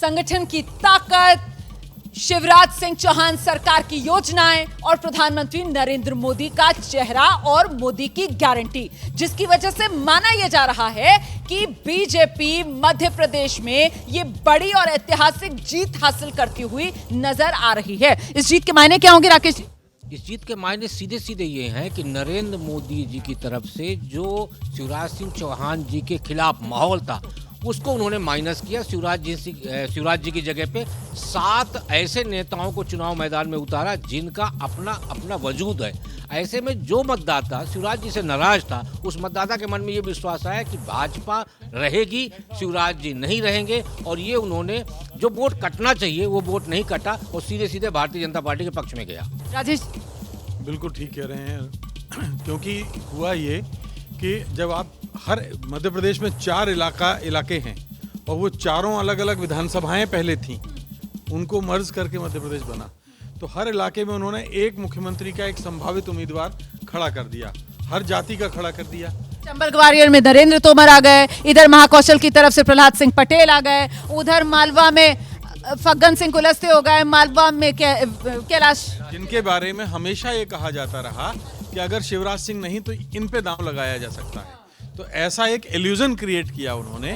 संगठन की ताकत, शिवराज सिंह चौहान सरकार की योजनाएं और प्रधानमंत्री नरेंद्र मोदी का चेहरा और मोदी की गारंटी, जिसकी वजह से माना यह जा रहा है कि बीजेपी मध्य प्रदेश में ये बड़ी और ऐतिहासिक जीत हासिल करती हुई नजर आ रही है। इस जीत के मायने क्या होंगे राकेश जी? इस जीत के मायने सीधे सीधे ये हैं कि नरेंद्र मोदी जी की तरफ से जो शिवराज सिंह चौहान जी के खिलाफ माहौल था उसको उन्होंने माइनस किया। शिवराज जी की जगह पे 7 ऐसे नेताओं को चुनाव मैदान में उतारा जिनका अपना अपना वजूद है। ऐसे में जो मतदाता शिवराज जी से नाराज था, उस मतदाता के मन में ये विश्वास आया कि भाजपा रहेगी, शिवराज जी नहीं रहेंगे, और ये उन्होंने जो वोट कटना चाहिए वो वोट नहीं कटा और सीधे सीधे भारतीय जनता पार्टी के पक्ष में गया। राजेश, बिल्कुल ठीक कह रहे हैं, क्योंकि हुआ ये कि जब आप हर मध्य प्रदेश में 4 इलाके हैं और वो चारों अलग अलग विधानसभाएं पहले थीं, उनको मर्ज करके मध्य प्रदेश बना, तो हर इलाके में उन्होंने एक मुख्यमंत्री का एक संभावित उम्मीदवार खड़ा कर दिया, हर जाति का खड़ा कर दिया। चंबल ग्वालियर में नरेंद्र तोमर आ गए, इधर महाकौशल की तरफ से प्रहलाद सिंह पटेल आ गए, उधर मालवा में फग्गन सिंह कुलस्ते हो गए, मालवा में कैलाश, जिनके बारे में हमेशा ये कहा जाता रहा कि अगर शिवराज सिंह नहीं तो इन पे दांव लगाया जा सकता है। तो ऐसा एक इल्यूजन क्रिएट किया उन्होंने,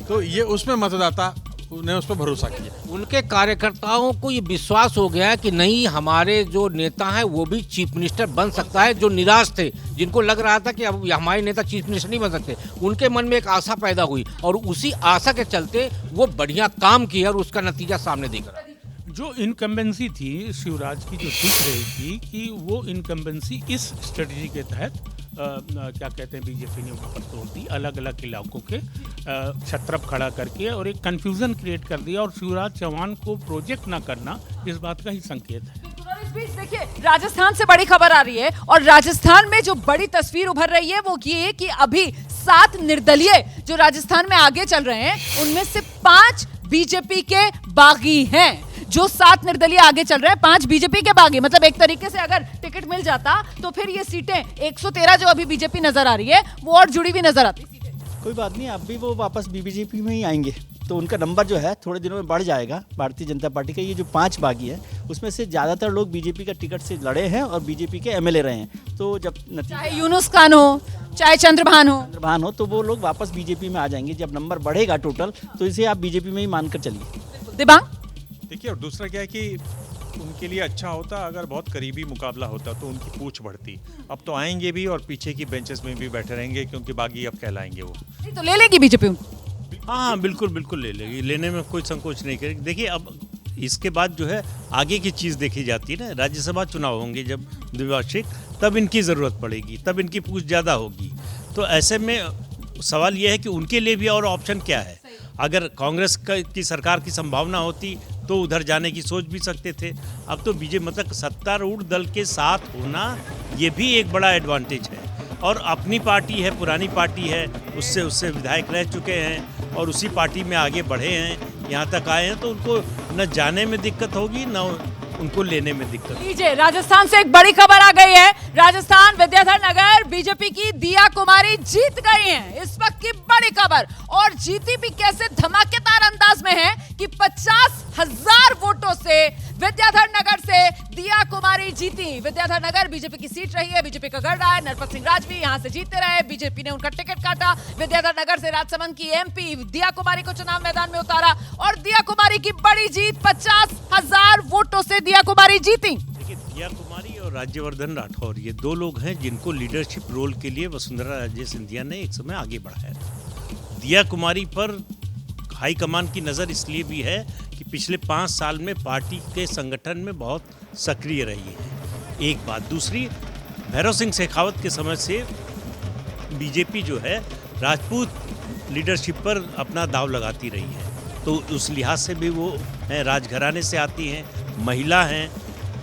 तो ये उसमें मतदाता ने उस पर भरोसा किया। उनके कार्यकर्ताओं को ये विश्वास हो गया कि नहीं, हमारे जो नेता हैं वो भी चीफ मिनिस्टर बन सकता है। जो निराश थे, जिनको लग रहा था कि अब हमारे नेता चीफ मिनिस्टर नहीं बन सकते, उनके मन में एक आशा पैदा हुई और उसी आशा के चलते वो बढ़िया काम किया और उसका नतीजा सामने दिख रहा है। जो इनकम्बेंसी थी शिवराज की, जो दिख रही थी कि वो इनकम्बेंसी इस स्ट्रेटजी के तहत क्या कहते हैं, बीजेपी ने वहाँ पर तोड़ दी, अलग अलग इलाकों के छत्रप खड़ा करके और एक कन्फ्यूज़न क्रिएट कर दिया, और शिवराज चौहान को प्रोजेक्ट ना करना इस बात का ही संकेत है। इस बीच देखिए, राजस्थान से बड़ी खबर आ रही है और राजस्थान में जो बड़ी तस्वीर उभर रही है वो ये कि अभी 7 निर्दलीय जो राजस्थान में आगे चल रहे हैं, उनमें से 5 बीजेपी के बागी हैं। जो 7 निर्दलीय आगे चल रहे हैं, 5 बीजेपी के बागी, मतलब एक तरीके से अगर टिकट मिल जाता तो फिर ये सीटें 113 जो अभी बीजेपी नजर आ रही है वो और जुड़ी हुई नजर आती। कोई बात नहीं, अब भी वो वापस बीजेपी में ही आएंगे, तो उनका नंबर जो है थोड़े दिनों में बढ़ जाएगा। भारतीय जनता पार्टी का ये जो 5 बागी है उसमें से ज़्यादातर लोग बीजेपी का टिकट से लड़े हैं और बीजेपी के एमएलए रहे हैं। तो जब चाहे यूनुस खान हो, चाहे चंद्रभान हो, तो वो लोग वापस बीजेपी में आ जाएंगे। जब नंबर बढ़ेगा टोटल, तो इसे आप बीजेपी में ही मानकर चलिए। दिबांग, देखिए, और दूसरा क्या है कि उनके लिए अच्छा होता अगर बहुत करीबी मुकाबला होता तो उनकी पूछ बढ़ती। अब तो आएंगे भी और पीछे की बेंचेस में भी बैठे रहेंगे, क्योंकि बागी अब कहलाएंगे वो। तो ले लेगी बीजेपी उनको। हाँ, बिल्कुल बिल्कुल ले लेगी, लेने में कोई संकोच नहीं करेगी। देखिए, अब इसके बाद जो है आगे की चीज़ देखी जाती है ना, राज्यसभा चुनाव होंगे जब द्विवार्षिक, तब इनकी ज़रूरत पड़ेगी, तब इनकी पूछ ज़्यादा होगी। तो ऐसे में सवाल ये है कि उनके लिए भी और ऑप्शन क्या है। अगर कांग्रेस की सरकार की संभावना होती तो उधर जाने की सोच भी सकते थे। अब तो बीजेपी मतलब सत्तारूढ़ दल के साथ होना ये भी एक बड़ा एडवांटेज है, और अपनी पार्टी है, पुरानी पार्टी है, उससे विधायक रह चुके हैं और उसी पार्टी में आगे बढ़े हैं, यहाँ तक आए हैं, तो उनको न जाने में दिक्कत होगी न उनको लेने में दिक्कत। लीजिए, राजस्थान से एक बड़ी खबर आ गई है। राजस्थान विद्याधर नगर बीजेपी की दिया कुमारी जीत गई हैं, इस वक्त की बड़ी खबर। और जीती भी कैसे, धमाकेदार अंदाज में है कि 50,000 वोटों से विद्याधर नगर से दिया कुमारी जीती। विद्याधर नगर बीजेपी की सीट रही है, बीजेपी का गढ़ रहा है, नरपत सिंह राज भी यहाँ से जीतते रहे, बीजेपी ने उनका टिकट काटा। विद्याधर नगर से राजसमंद की एमपी दिया कुमारी को चुनाव मैदान में उतारा और दिया कुमारी की बड़ी जीत, 50,000 वोटों से दिया कुमारी जीती। देखिए, दिया कुमारी और राज्यवर्धन राठौर ये 2 लोग हैं जिनको लीडरशिप रोल के लिए वसुंधरा राजे सिंधिया ने एक समय आगे बढ़ाया था। दिया कुमारी पर हाईकमान की नज़र इसलिए भी है कि पिछले 5 साल में पार्टी के संगठन में बहुत सक्रिय रही है, एक बात। दूसरी, भैरव सिंह शेखावत के समय से बीजेपी जो है राजपूत लीडरशिप पर अपना दांव लगाती रही है, तो उस लिहाज से भी वो हैं, राजघराने से आती हैं, महिला हैं,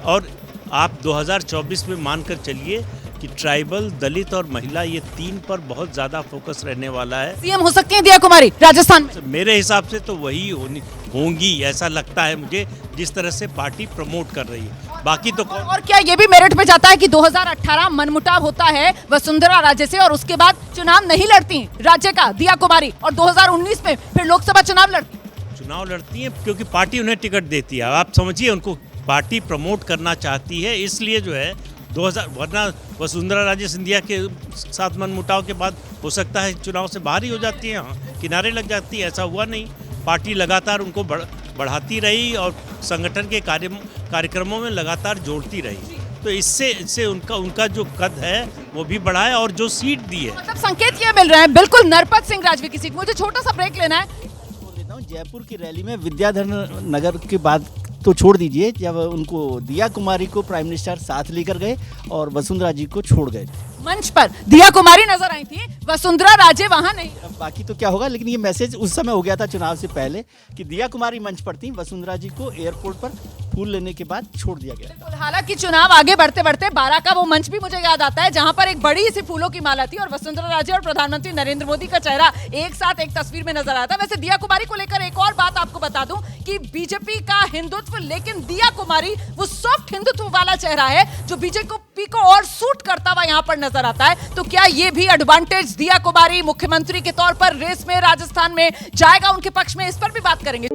और आप 2024 में मानकर चलिए कि ट्राइबल, दलित और महिला, ये 3 पर बहुत ज़्यादा फोकस रहने वाला है। सीएम हो सकती है दिया कुमारी राजस्थान में? मेरे हिसाब से तो वही होंगी, ऐसा लगता है मुझे, जिस तरह से पार्टी प्रमोट कर रही है। बाकी तो और क्या ये भी मेरिट में जाता है कि 2018 मनमुटाव होता है वसुंधरा राजे से और उसके बाद चुनाव नहीं लड़ती राज्य का दिया कुमारी, और 2019 में फिर लोकसभा चुनाव लड़ती? चुनाव लड़ती हैं क्योंकि पार्टी उन्हें टिकट देती है। आप समझिए, उनको पार्टी प्रमोट करना चाहती है, इसलिए जो है 2000, वरना वसुंधरा राजे सिंधिया के साथ मनमुटाव के बाद हो सकता है चुनाव से बाहर ही हो जाती है, किनारे लग जाती है। ऐसा हुआ नहीं, पार्टी लगातार उनको बढ़ाती रही और संगठन के कार्यक्रमों में लगातार जोड़ती रही। तो इससे उनका जो कद है वो भी बढ़ा है और जो सीट दी है, मतलब संकेत ये मिल रहा है बिल्कुल नरपत सिंह राजवी की सीट। मुझे छोटा सा ब्रेक लेना है। बोल देता हूँ, जयपुर की रैली में विद्याधर नगर के बाद तो छोड़ दीजिए, जब उनको दिया कुमारी को प्राइम मिनिस्टर साथ लेकर गए और वसुंधरा जी को छोड़ गए। मंच पर दिया कुमारी नजर आई थी, वसुंधरा राजे वहां नहीं। अब बाकी तो क्या होगा, लेकिन ये मैसेज उस समय हो गया था चुनाव से पहले कि दिया कुमारी मंच पर थी, वसुंधरा जी को एयरपोर्ट पर फूल लेने के बाद छोड़ दिया गया। हालांकि चुनाव आगे बढ़ते बढ़ते 12 का वो मंच भी मुझे याद आता है जहां पर एक बड़ी सी फूलों की माला थी और वसुंधरा राजे और प्रधानमंत्री नरेंद्र मोदी का चेहरा एक साथ एक तस्वीर में नजर आता है। वैसे दिया कुमारी को लेकर एक और बात आपको बता दूं कि बीजेपी का हिंदुत्व, लेकिन दिया कुमारी वो सॉफ्ट हिंदुत्व वाला चेहरा है जो बीजेपी को और सूट करता हुआ यहाँ पर नजर आता है। तो क्या ये भी एडवांटेज दिया कुमारी मुख्यमंत्री के तौर पर रेस में राजस्थान में जाएगा उनके पक्ष में, इस पर भी बात करेंगे।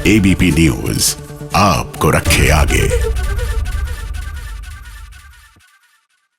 एबीपी न्यूज आपको रखे आगे।